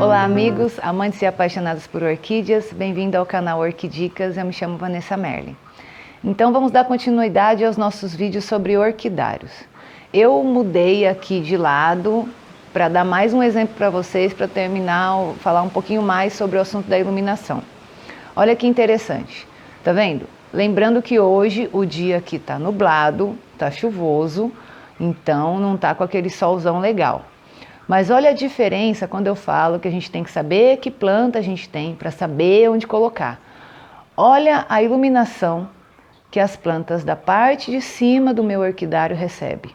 Olá amigos, amantes e apaixonados por orquídeas, bem-vindo ao canal Orquidicas, eu me chamo Vanessa Merlin. Então vamos dar continuidade aos nossos vídeos sobre orquidários. Eu mudei aqui de lado para dar mais um exemplo para vocês, para terminar, falar um pouquinho mais sobre o assunto da iluminação. Olha que interessante, tá vendo? Lembrando que hoje o dia aqui tá nublado, tá chuvoso, então não tá com aquele solzão legal. Mas olha a diferença quando eu falo que a gente tem que saber que planta a gente tem para saber onde colocar. Olha a iluminação que as plantas da parte de cima do meu orquidário recebem.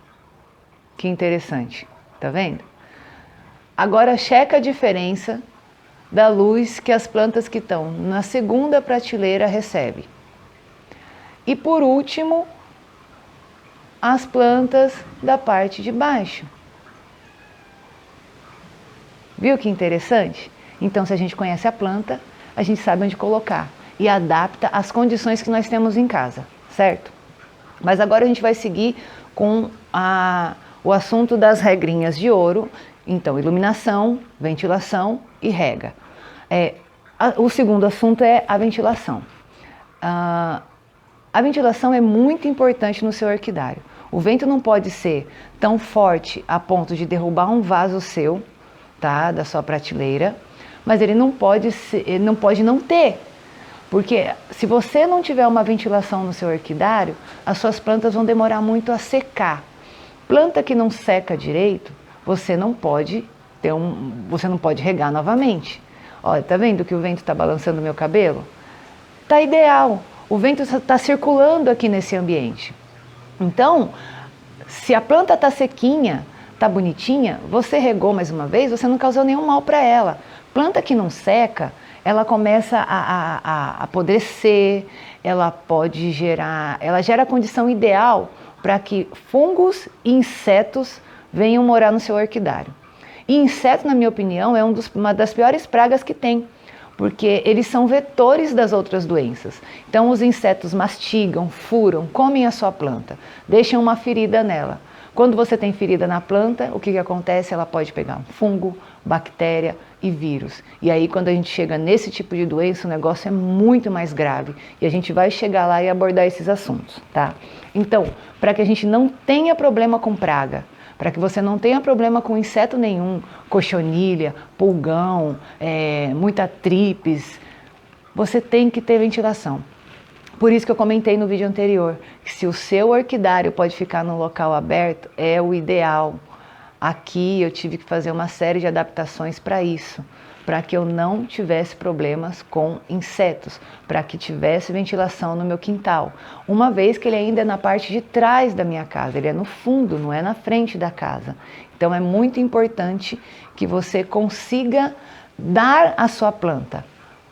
Que interessante, tá vendo? Agora checa a diferença da luz que as plantas que estão na segunda prateleira recebem. E por último, as plantas da parte de baixo. Viu que interessante? Então, se a gente conhece a planta, a gente sabe onde colocar e adapta às condições que nós temos em casa, certo? Mas agora a gente vai seguir com o assunto das regrinhas de ouro. Então, iluminação, ventilação e rega. O segundo assunto é a ventilação. A ventilação é muito importante no seu orquidário. O vento não pode ser tão forte a ponto de derrubar um vaso seu, tá, da sua prateleira, mas ele não pode não ter, porque se você não tiver uma ventilação no seu orquidário, as suas plantas vão demorar muito a secar. Planta que não seca direito, você não pode regar novamente. Olha, tá vendo que o vento está balançando o meu cabelo? Tá ideal, o vento está circulando aqui nesse ambiente. Então, se a planta está sequinha, tá bonitinha, você regou mais uma vez, você não causou nenhum mal para ela. Planta que não seca, ela começa a apodrecer, ela gera a condição ideal para que fungos e insetos venham morar no seu orquidário. E inseto, na minha opinião, é uma das piores pragas que tem, porque eles são vetores das outras doenças. Então os insetos mastigam, furam, comem a sua planta, deixam uma ferida nela. Quando você tem ferida na planta, o que acontece? Ela pode pegar um fungo, bactéria e vírus. E aí, quando a gente chega nesse tipo de doença, o negócio é muito mais grave. E a gente vai chegar lá e abordar esses assuntos, tá? Então, para que a gente não tenha problema com praga, para que você não tenha problema com inseto nenhum, cochonilha, pulgão, muita tripes, você tem que ter ventilação. Por isso que eu comentei no vídeo anterior, que se o seu orquidário pode ficar num local aberto, é o ideal. Aqui eu tive que fazer uma série de adaptações para isso, para que eu não tivesse problemas com insetos, para que tivesse ventilação no meu quintal. Uma vez que ele ainda é na parte de trás da minha casa, ele é no fundo, não é na frente da casa. Então é muito importante que você consiga dar à sua planta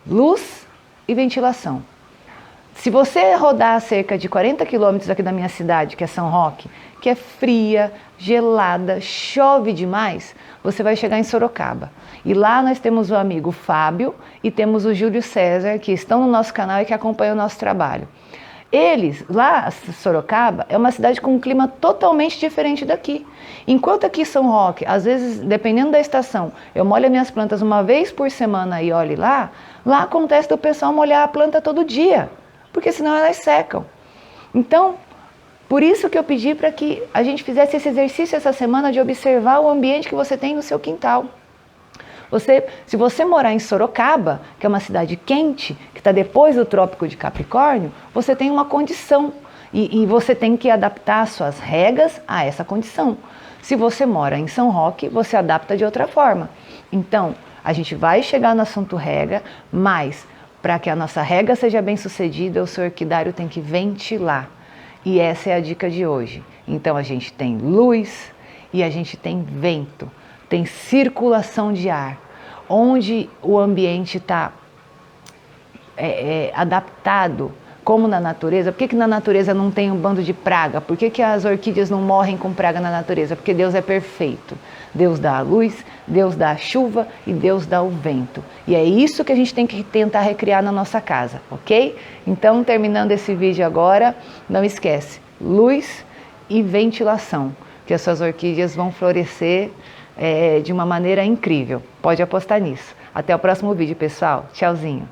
luz e ventilação. Se você rodar cerca de 40 quilômetros aqui da minha cidade, que é São Roque, que é fria, gelada, chove demais, você vai chegar em Sorocaba. E lá nós temos o amigo Fábio e temos o Júlio César, que estão no nosso canal e que acompanham o nosso trabalho. Eles, lá, Sorocaba, é uma cidade com um clima totalmente diferente daqui. Enquanto aqui em São Roque, às vezes, dependendo da estação, eu molho as minhas plantas uma vez por semana e olhe lá acontece do pessoal molhar a planta todo dia, porque senão elas secam. Então, por isso que eu pedi para que a gente fizesse esse exercício essa semana de observar o ambiente que você tem no seu quintal. Se você morar em Sorocaba, que é uma cidade quente, que está depois do Trópico de Capricórnio, você tem uma condição e você tem que adaptar suas regas a essa condição. Se você mora em São Roque, você adapta de outra forma. Então, a gente vai chegar no assunto rega, mas para que a nossa rega seja bem sucedida, o seu orquidário tem que ventilar. E essa é a dica de hoje. Então a gente tem luz e a gente tem vento, tem circulação de ar, onde o ambiente está adaptado, como na natureza. Por que na natureza não tem um bando de praga? Por que as orquídeas não morrem com praga na natureza? Porque Deus é perfeito. Deus dá a luz, Deus dá a chuva e Deus dá o vento. E é isso que a gente tem que tentar recriar na nossa casa, ok? Então, terminando esse vídeo agora, não esquece, luz e ventilação, que as suas orquídeas vão florescer de uma maneira incrível. Pode apostar nisso. Até o próximo vídeo, pessoal. Tchauzinho.